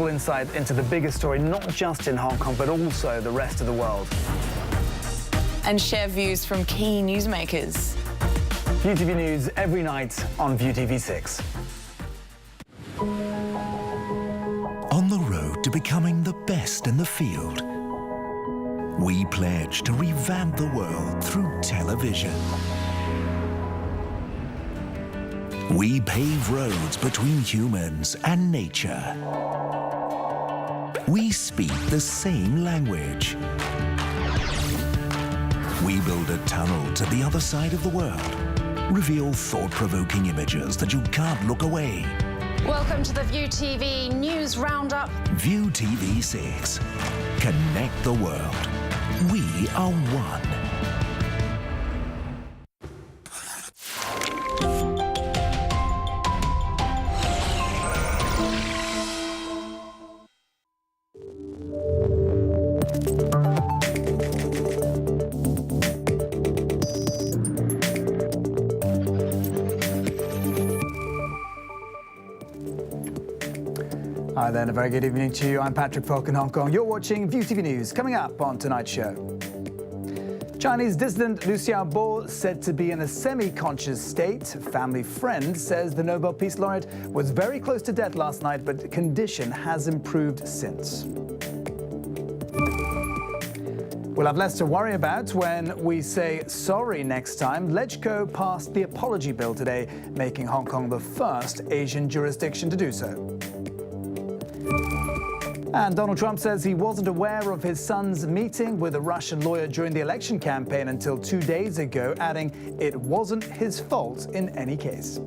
critical insight into the biggest story, not just in Hong Kong, but also the rest of the world. And share views from key newsmakers. ViuTV News every night on ViuTVSix. On the road to becoming the best in the field, we pledge to revamp the world through television. We pave roads between humans and nature. We speak the same language. We build a tunnel to the other side of the world, reveal thought-provoking images that you can't look away. Welcome to the ViuTV News Roundup. ViuTV6. Connect the world. We are one. Hi then, a very good evening to you. I'm Patrick Falk in Hong Kong. You're watching ViuTV News. Coming up on tonight's show. Chinese dissident Liu Xiaobo said to be in a semi-conscious state. Family friend says the Nobel Peace Laureate was very close to death last night, but the condition has improved since. We'll have less to worry about when we say sorry next time. LegCo passed the apology bill today, making Hong Kong the first Asian jurisdiction to do so. And Donald Trump says he wasn't aware of his son's meeting with a Russian lawyer during the election campaign until 2 days ago, adding it wasn't his fault in any case.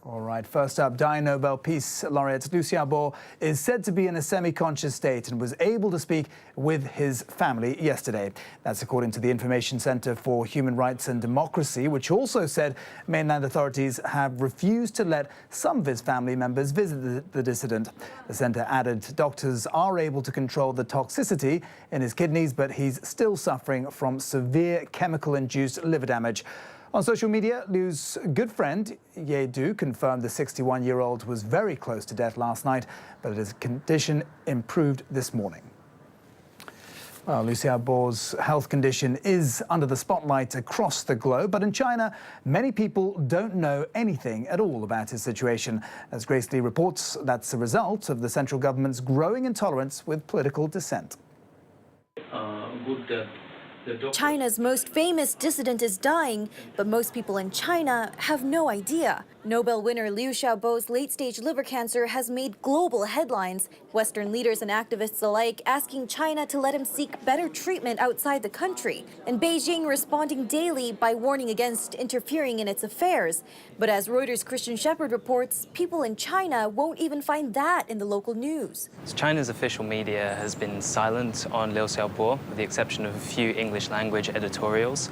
All right, first up, dying Nobel Peace Laureate Liu Xiaobo is said to be in a semi-conscious state and was able to speak with his family yesterday. That's according to the Information Center for Human Rights and Democracy, which also said mainland authorities have refused to let some of his family members visit the dissident. The center added doctors are able to control the toxicity in his kidneys, but he's still suffering from severe chemical-induced liver damage. On social media, Liu's good friend, Ye Du, confirmed the 61-year-old was very close to death last night, but his condition improved this morning. Well, Liu Xiaobo's health condition is under the spotlight across the globe, but in China, many people don't know anything at all about his situation. As Grace Lee reports, that's a result of the central government's growing intolerance with political dissent. China's most famous dissident is dying, but most people in China have no idea. Nobel winner Liu Xiaobo's late-stage liver cancer has made global headlines. Western leaders and activists alike asking China to let him seek better treatment outside the country, and Beijing responding daily by warning against interfering in its affairs. But as Reuters' Christian Shepherd reports, people in China won't even find that in the local news. China's official media has been silent on Liu Xiaobo, with the exception of a few English language editorials.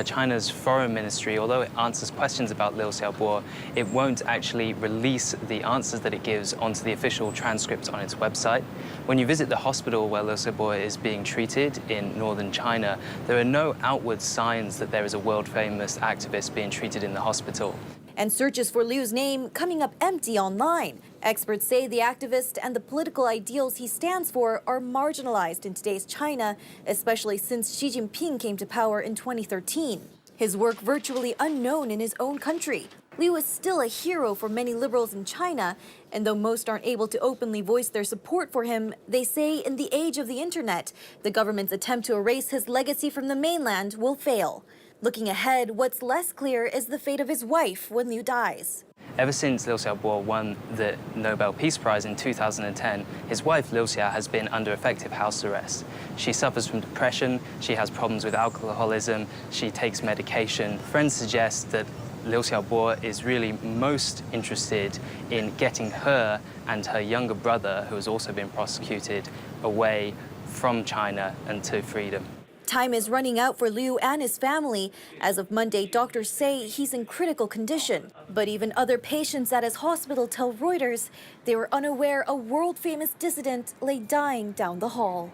China's foreign ministry, although it answers questions about Liu Xiaobo, it won't actually release the answers that it gives onto the official transcripts on its website. When you visit the hospital where Liu Xiaobo is being treated in northern China, there are no outward signs that there is a world-famous activist being treated in the hospital. And searches for Liu's name coming up empty online. Experts say the activist and the political ideals he stands for are marginalized in today's China, especially since Xi Jinping came to power in 2013. His work virtually unknown in his own country. Liu is still a hero for many liberals in China, and though most aren't able to openly voice their support for him, they say in the age of the internet, the government's attempt to erase his legacy from the mainland will fail. Looking ahead, what's less clear is the fate of his wife when Liu dies. Ever since Liu Xiaobo won the Nobel Peace Prize in 2010, his wife Liu Xia has been under effective house arrest. She suffers from depression, she has problems with alcoholism, she takes medication. Friends suggest that Liu Xiaobo is really most interested in getting her and her younger brother, who has also been prosecuted, away from China and to freedom. Time is running out for Liu and his family. As of Monday, doctors say he's in critical condition. But even other patients at his hospital tell Reuters they were unaware a world-famous dissident lay dying down the hall.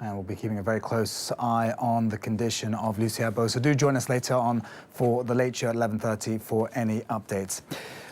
And we'll be keeping a very close eye on the condition of Liu Xiaobo. So do join us later on for the Late Show at 11:30 for any updates.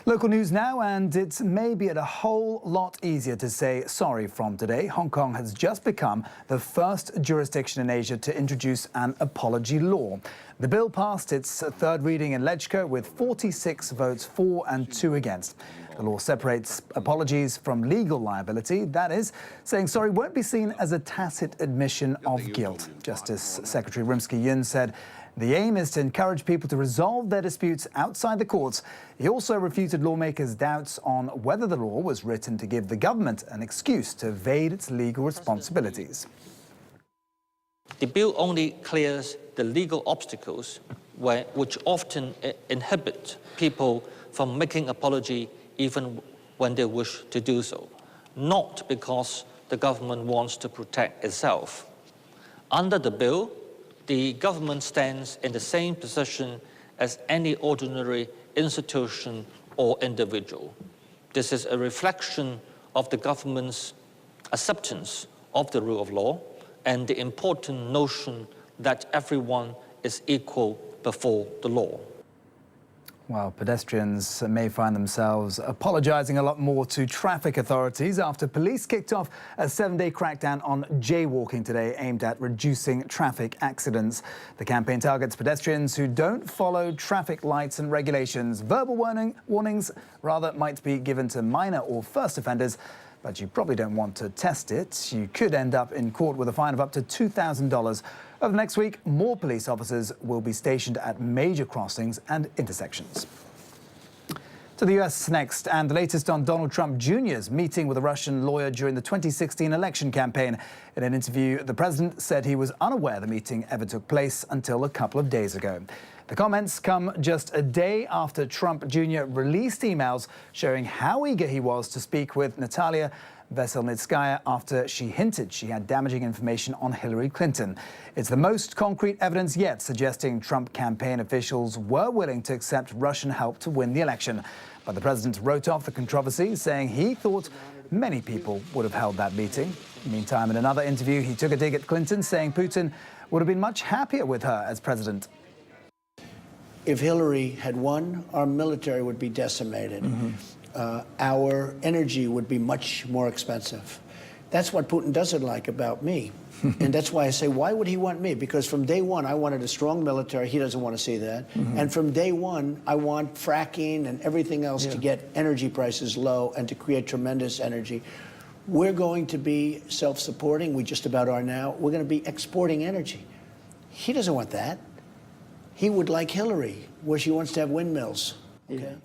Local news now, and it may be a whole lot easier to say sorry from today. Hong Kong has just become the first jurisdiction in Asia to introduce an apology law. The bill passed its third reading in LegCo with 46 votes for and 2 against. The law separates apologies from legal liability. That is, saying sorry won't be seen as a tacit admission of guilt. Justice Secretary Rimsky-Yun said the aim is to encourage people to resolve their disputes outside the courts. He also refuted lawmakers' doubts on whether the law was written to give the government an excuse to evade its legal responsibilities. The bill only clears the legal obstacles which often inhibit people from making apology even when they wish to do so, not because the government wants to protect itself. Under the bill, the government stands in the same position as any ordinary institution or individual. This is a reflection of the government's acceptance of the rule of law and the important notion that everyone is equal before the law. Well, pedestrians may find themselves apologising a lot more to traffic authorities after police kicked off a 7-day crackdown on jaywalking today aimed at reducing traffic accidents. The campaign targets pedestrians who don't follow traffic lights and regulations. Verbal warnings rather might be given to minor or first offenders, but you probably don't want to test it. You could end up in court with a fine of up to $2,000. Over the next week, more police officers will be stationed at major crossings and intersections. To the US next, and the latest on Donald Trump Jr.'s meeting with a Russian lawyer during the 2016 election campaign. In an interview, the president said he was unaware the meeting ever took place until a couple of days ago. The comments come just a day after Trump Jr. released emails showing how eager he was to speak with Natalia Veselnitskaya after she hinted she had damaging information on Hillary Clinton. It's the most concrete evidence yet suggesting Trump campaign officials were willing to accept Russian help to win the election. But the president wrote off the controversy, saying he thought many people would have held that meeting. Meantime, in another interview, he took a dig at Clinton, saying Putin would have been much happier with her as president. If Hillary had won, our military would be decimated. Our energy would be much more expensive. That's what Putin doesn't like about me. And that's why I say, why would he want me? Because from day one, I wanted a strong military. He doesn't want to see that. And from day one, I want fracking and everything else to get energy prices low and to create tremendous energy. We're going to be self-supporting. We just about are now. We're going to be exporting energy. He doesn't want that. He would like Hillary, where she wants to have windmills. Okay?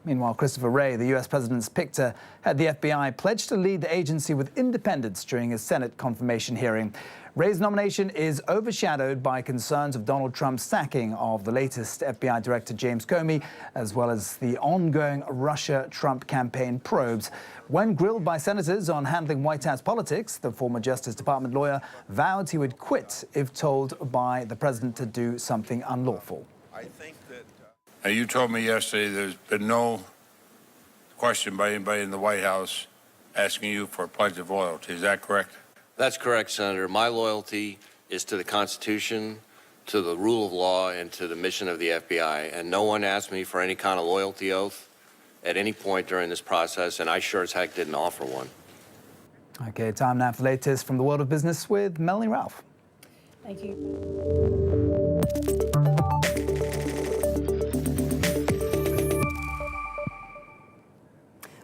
Meanwhile, Christopher Wray, the US president's pick to head the FBI, pledged to lead the agency with independence during his Senate confirmation hearing. Wray's nomination is overshadowed by concerns of Donald Trump's sacking of the latest FBI director James Comey, as well as the ongoing Russia-Trump campaign probes. When grilled by senators on handling White House politics, the former Justice Department lawyer vowed he would quit if told by the president to do something unlawful. I think that you told me yesterday there's been no question by anybody in the White House asking you for a pledge of loyalty. Is that correct? That's correct, Senator. My loyalty is to the Constitution, to the rule of law, and to the mission of the FBI. And no one asked me for any kind of loyalty oath at any point during this process, and I sure as heck didn't offer one. Okay, time now for the latest from the world of business with Melanie Ralph. Thank you.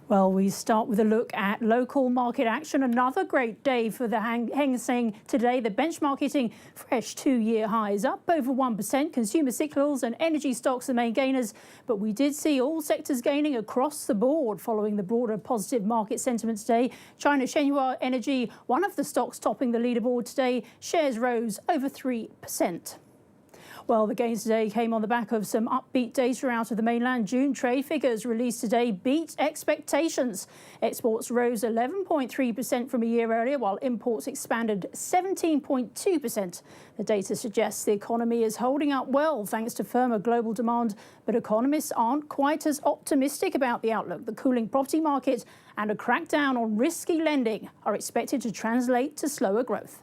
Well, we start with a look at local market action. Another great day for the Hang Seng today. The benchmark hitting fresh 2-year highs, up over 1%. Consumer cyclicals and energy stocks the main gainers. But we did see all sectors gaining across the board following the broader positive market sentiment today. China Shenhua Energy, one of the stocks topping the leaderboard today. Shares rose over 3%. Well, the gains today came on the back of some upbeat data out of the mainland. June trade figures released today beat expectations. Exports rose 11.3% from a year earlier, while imports expanded 17.2%. The data suggests the economy is holding up well thanks to firmer global demand, but economists aren't quite as optimistic about the outlook. The cooling property market and a crackdown on risky lending are expected to translate to slower growth.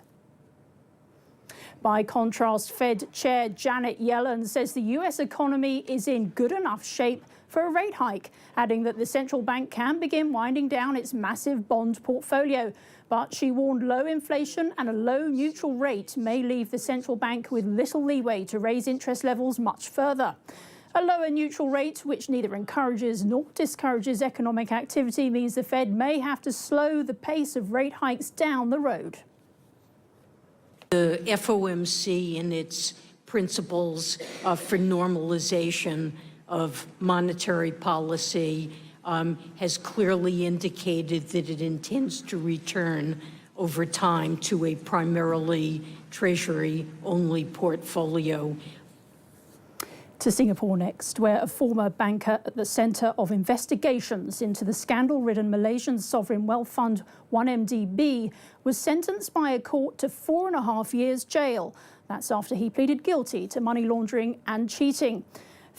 By contrast, Fed Chair Janet Yellen says the US economy is in good enough shape for a rate hike, adding that the central bank can begin winding down its massive bond portfolio. But she warned low inflation and a low neutral rate may leave the central bank with little leeway to raise interest levels much further. A lower neutral rate, which neither encourages nor discourages economic activity, means the Fed may have to slow the pace of rate hikes down the road. The FOMC and its principles for normalization of monetary policy has clearly indicated that it intends to return over time to a primarily Treasury-only portfolio. To Singapore next, where a former banker at the centre of investigations into the scandal-ridden Malaysian sovereign wealth fund 1MDB was sentenced by a court to 4.5 years jail. That's after he pleaded guilty to money laundering and cheating.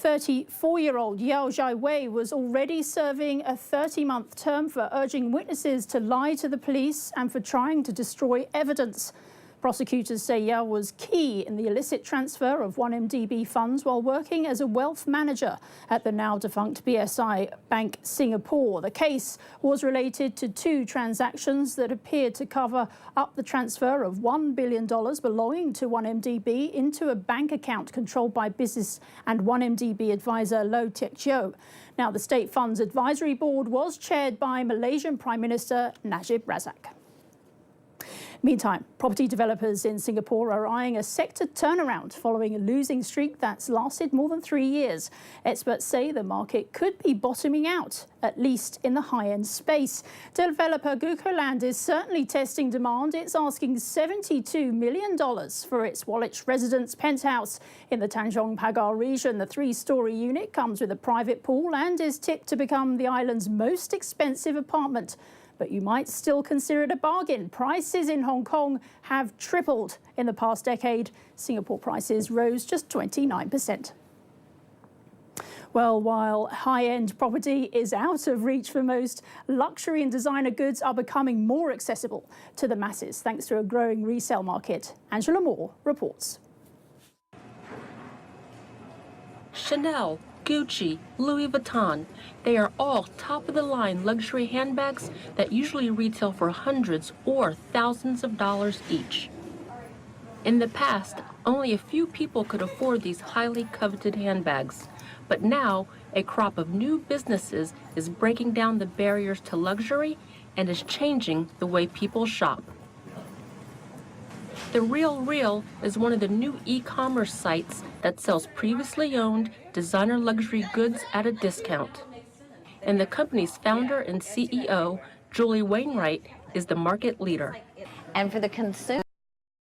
34-year-old Yao Jiawei was already serving a 30-month term for urging witnesses to lie to the police and for trying to destroy evidence. Prosecutors say Yao was key in the illicit transfer of 1MDB funds while working as a wealth manager at the now-defunct BSI Bank Singapore. The case was related to 2 transactions that appeared to cover up the transfer of $1 billion belonging to 1MDB into a bank account controlled by business and 1MDB advisor Low Teck Cheo. Now, the State Funds Advisory Board was chaired by Malaysian Prime Minister Najib Razak. Meantime, property developers in Singapore are eyeing a sector turnaround following a losing streak that's lasted more than 3 years. Experts say the market could be bottoming out, at least in the high-end space. Developer Gukoland is certainly testing demand. It's asking $72 million for its Woolwich residence penthouse in the Tanjong Pagar region. The 3-storey unit comes with a private pool and is tipped to become the island's most expensive apartment. But you might still consider it a bargain. Prices in Hong Kong have tripled in the past decade. Singapore prices rose just 29%. Well, while high-end property is out of reach for most, luxury and designer goods are becoming more accessible to the masses thanks to a growing resale market. Angela Moore reports. Chanel, Gucci, Louis Vuitton, they are all top-of-the-line luxury handbags that usually retail for hundreds or thousands of dollars each. In the past, only a few people could afford these highly coveted handbags, but now a crop of new businesses is breaking down the barriers to luxury and is changing the way people shop. The Real Real is one of the new e-commerce sites that sells previously owned designer luxury goods at a discount. And the company's founder and CEO, Julie Wainwright, is the market leader. And for the consumer,